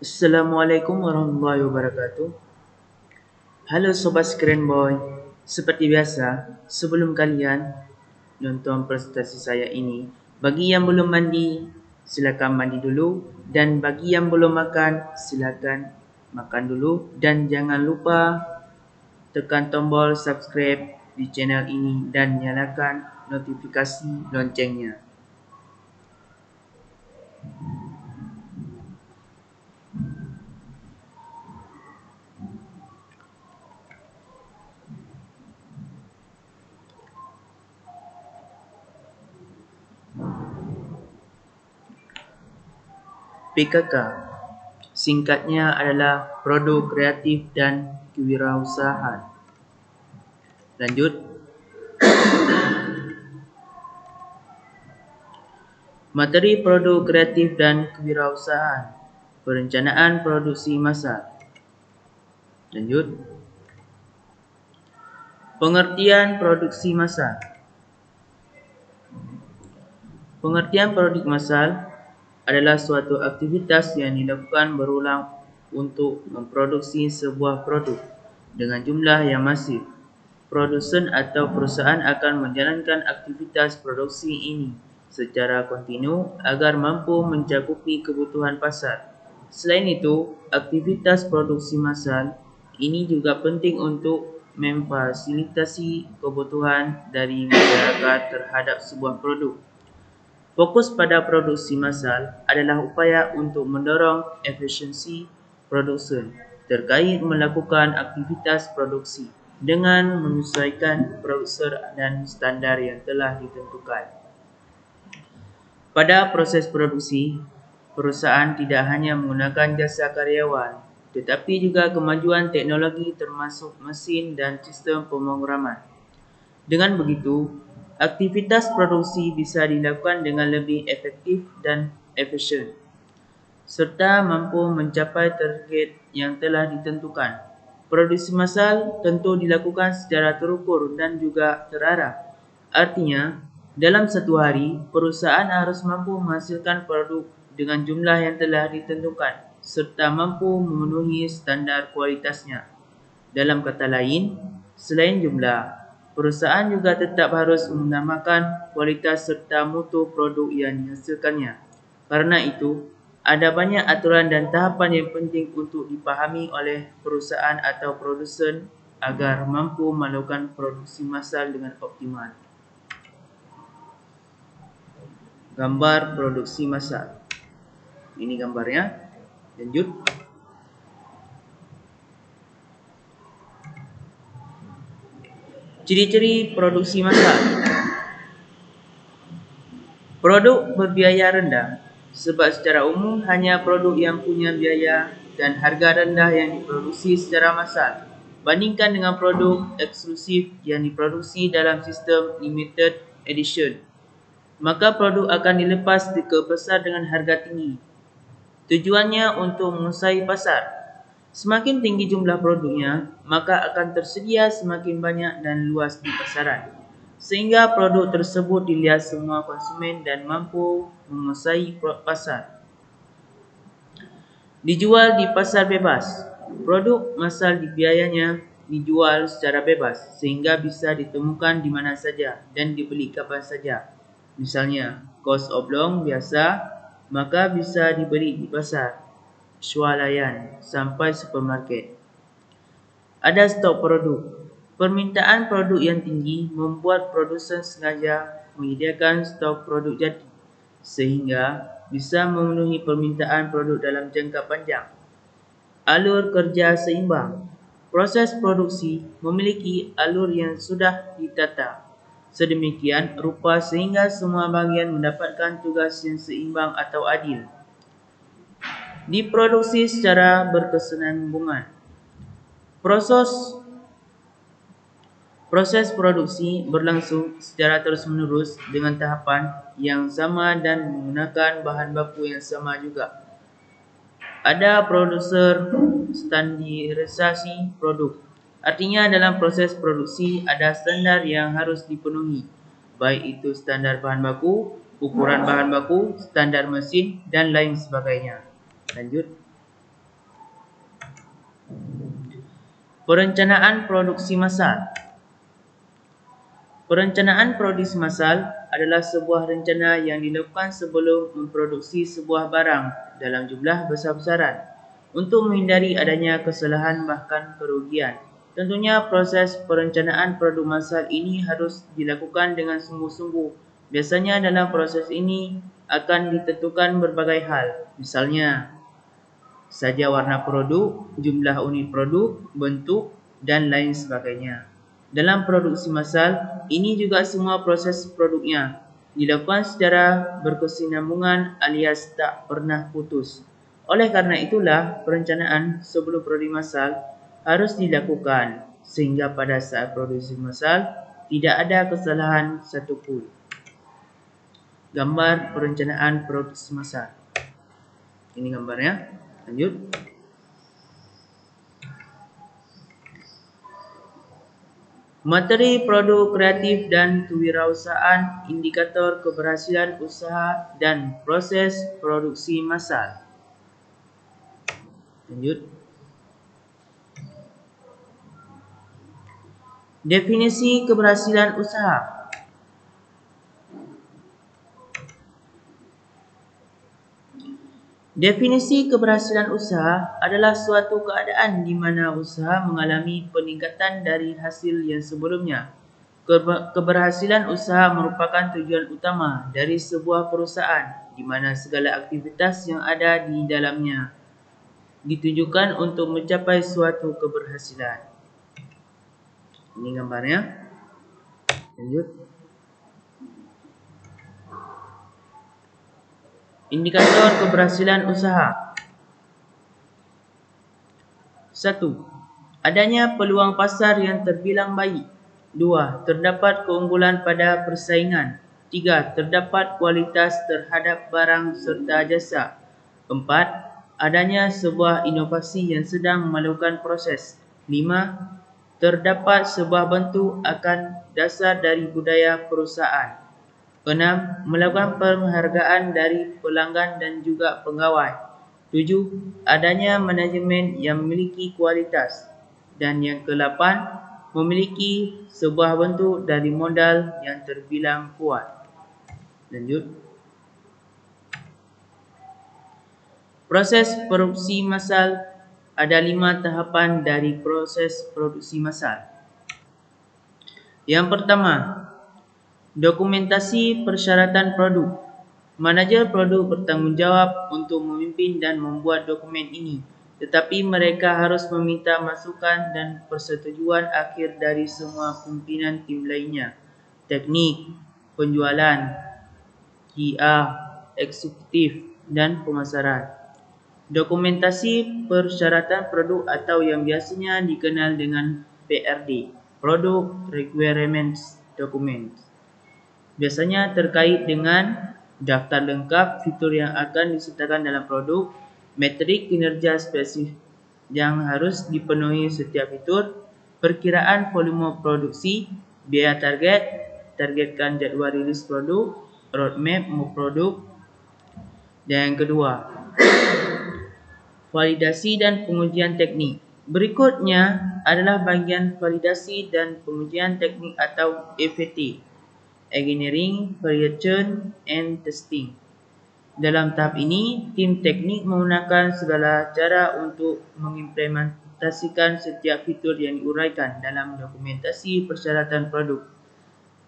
Assalamualaikum warahmatullahi wabarakatuh. Halo Sobat Screen Boy. Seperti biasa, sebelum kalian nonton presentasi saya ini, bagi yang belum mandi, silakan mandi dulu. Dan bagi yang belum makan, silakan makan dulu. Dan jangan lupa tekan tombol subscribe di channel ini dan nyalakan notifikasi loncengnya. PKK singkatnya adalah Produk Kreatif dan Kewirausahaan. Lanjut. Materi produk kreatif dan kewirausahaan. Perencanaan produksi massal. Lanjut. Pengertian produksi massal. Pengertian produk massal adalah suatu aktivitas yang dilakukan berulang untuk memproduksi sebuah produk dengan jumlah yang masif. Produsen atau perusahaan akan menjalankan aktivitas produksi ini secara kontinu agar mampu mencakupi kebutuhan pasar. Selain itu, aktivitas produksi massal ini juga penting untuk memfasilitasi kebutuhan dari masyarakat terhadap sebuah produk. Fokus pada produksi massal adalah upaya untuk mendorong efisiensi produsen terkait melakukan aktivitas produksi dengan menyesuaikan prosedur dan standar yang telah ditentukan. Pada proses produksi, perusahaan tidak hanya menggunakan jasa karyawan, tetapi juga kemajuan teknologi termasuk mesin dan sistem pemrograman. Dengan begitu, aktivitas produksi bisa dilakukan dengan lebih efektif dan efisien, serta mampu mencapai target yang telah ditentukan. Produksi massal tentu dilakukan secara terukur dan juga terarah. Artinya, dalam satu hari, perusahaan harus mampu menghasilkan produk dengan jumlah yang telah ditentukan, serta mampu memenuhi standar kualitasnya. Dalam kata lain, selain jumlah, perusahaan juga tetap harus mengutamakan kualitas serta mutu produk yang dihasilkannya. Karena itu, ada banyak aturan dan tahapan yang penting untuk dipahami oleh perusahaan atau produsen agar mampu melakukan produksi massal dengan optimal. Gambar produksi massal. Ini gambarnya. Lanjut. Ciri-ciri produksi massal. Produk berbiaya rendah, sebab secara umum hanya produk yang punya biaya dan harga rendah yang diproduksi secara massal. Bandingkan dengan produk eksklusif yang diproduksi dalam sistem limited edition, maka produk akan dilepas ke pasar dengan harga tinggi. Tujuannya untuk menguasai pasar. Semakin tinggi jumlah produknya, maka akan tersedia semakin banyak dan luas di pasaran, sehingga produk tersebut dilihat semua konsumen dan mampu menguasai pasar. Dijual di pasar bebas. Produk massal biayanya dijual secara bebas, sehingga bisa ditemukan di mana saja dan dibeli kapan saja. Misalnya, kos oblong biasa, maka bisa dibeli di pasar, swalayan, sampai supermarket. Ada stok produk. Permintaan produk yang tinggi membuat produsen sengaja menyediakan stok produk jadi, sehingga bisa memenuhi permintaan produk dalam jangka panjang. Alur kerja seimbang. Proses produksi memiliki alur yang sudah ditata sedemikian rupa sehingga semua bahagian mendapatkan tugas yang seimbang atau adil. Diproduksi secara berkesinambungan. Proses produksi berlangsung secara terus-menerus dengan tahapan yang sama dan menggunakan bahan baku yang sama juga. Ada prosedur standarisasi produk. Artinya dalam proses produksi ada standar yang harus dipenuhi, baik itu standar bahan baku, ukuran bahan baku, standar mesin dan lain sebagainya. Lanjut. Perencanaan produksi massal. Perencanaan produksi massal adalah sebuah rencana yang dilakukan sebelum memproduksi sebuah barang dalam jumlah besar-besaran untuk menghindari adanya kesalahan bahkan kerugian. Tentunya proses perencanaan produk massal ini harus dilakukan dengan sungguh-sungguh. Biasanya dalam proses ini akan ditentukan berbagai hal, misalnya saja warna produk, jumlah unit produk, bentuk, dan lain sebagainya. Dalam produksi massal, ini juga semua proses produknya dilakukan secara berkesinambungan alias tak pernah putus. Oleh karena itulah, perencanaan sebelum produksi massal harus dilakukan sehingga pada saat produksi massal tidak ada kesalahan satupun. Gambar perencanaan produksi massal. Ini gambarnya. Lanjut. Materi produk kreatif dan kewirausahaan, indikator keberhasilan usaha dan proses produksi massal. Lanjut. Definisi keberhasilan usaha. Definisi keberhasilan usaha adalah suatu keadaan di mana usaha mengalami peningkatan dari hasil yang sebelumnya. Keberhasilan usaha merupakan tujuan utama dari sebuah perusahaan di mana segala aktivitas yang ada di dalamnya ditujukan untuk mencapai suatu keberhasilan. Ini gambarnya. Lanjut. Indikator keberhasilan usaha. 1. Adanya peluang pasar yang terbilang baik. 2. Terdapat keunggulan pada persaingan. 3. Terdapat kualitas terhadap barang serta jasa. 4. Adanya sebuah inovasi yang sedang melakukan proses. 5. Terdapat sebuah bentuk akan dasar dari budaya perusahaan. 6. Melakukan penghargaan dari pelanggan dan juga pegawai. 7. Adanya manajemen yang memiliki kualitas. Dan yang ke-8, memiliki sebuah bentuk dari modal yang terbilang kuat. Lanjut. Proses produksi massal. Ada 5 tahapan dari proses produksi massal. Yang pertama, dokumentasi persyaratan produk. Manajer produk bertanggungjawab untuk memimpin dan membuat dokumen ini, tetapi mereka harus meminta masukan dan persetujuan akhir dari semua pimpinan tim lainnya, teknik, penjualan, QA, eksekutif, dan pemasaran. Dokumentasi persyaratan produk atau yang biasanya dikenal dengan PRD, Product Requirements Document, biasanya terkait dengan daftar lengkap fitur yang akan disertakan dalam produk, metrik kinerja spesifik yang harus dipenuhi setiap fitur, perkiraan volume produksi, biaya target, targetkan jadual rilis produk, roadmap produk. Dan yang kedua, validasi dan pengujian teknik. Berikutnya adalah bagian validasi dan pengujian teknik atau FAT. Engineering, Validation, and Testing. Dalam tahap ini, tim teknik menggunakan segala cara untuk mengimplementasikan setiap fitur yang diuraikan dalam dokumentasi persyaratan produk.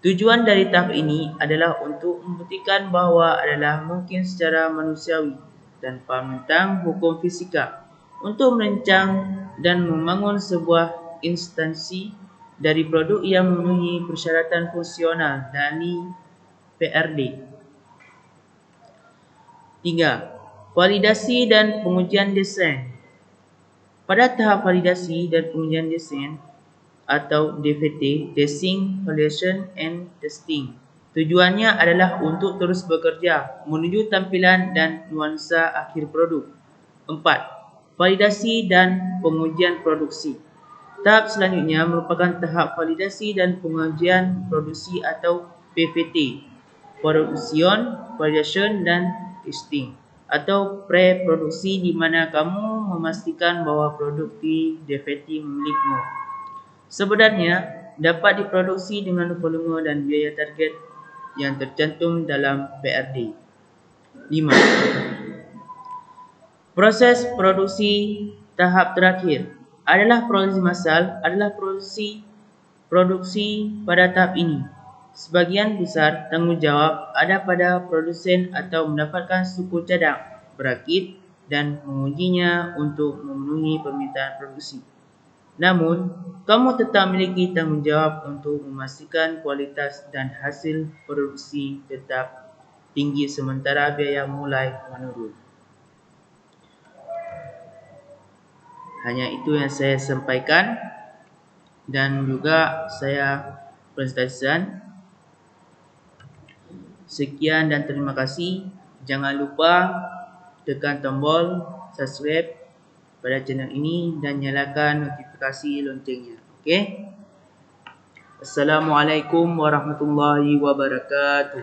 Tujuan dari tahap ini adalah untuk membuktikan bahawa adalah mungkin secara manusiawi tanpa mentang hukum fisika untuk merancang dan membangun sebuah instansi dari produk yang memenuhi persyaratan fungsional dari PRD. 3. Validasi dan pengujian desain. Pada tahap validasi dan pengujian desain atau DVT, Design, Validation, and Testing, tujuannya adalah untuk terus bekerja menuju tampilan dan nuansa akhir produk. 4. Validasi dan pengujian produksi. Tahap selanjutnya merupakan tahap validasi dan pengujian produksi atau PVT, Production, Validation, dan Testing. atau pre-produksi di mana kamu memastikan bahwa produk di DVD milikmu sebenarnya dapat diproduksi dengan volume dan biaya target yang tercantum dalam PRD. 5. Proses produksi tahap terakhir adalah produksi massal produksi pada tahap ini. Sebagian besar tanggungjawab ada pada produsen atau mendapatkan suku cadang, berakit dan mengujinya untuk memenuhi permintaan produksi. Namun, kamu tetap memiliki tanggungjawab untuk memastikan kualitas dan hasil produksi tetap tinggi sementara biaya mulai menurun. Hanya itu yang saya sampaikan dan juga saya presentasikan. Sekian dan terima kasih. Jangan lupa tekan tombol subscribe pada channel ini dan nyalakan notifikasi loncengnya. Okey? Assalamualaikum warahmatullahi wabarakatuh.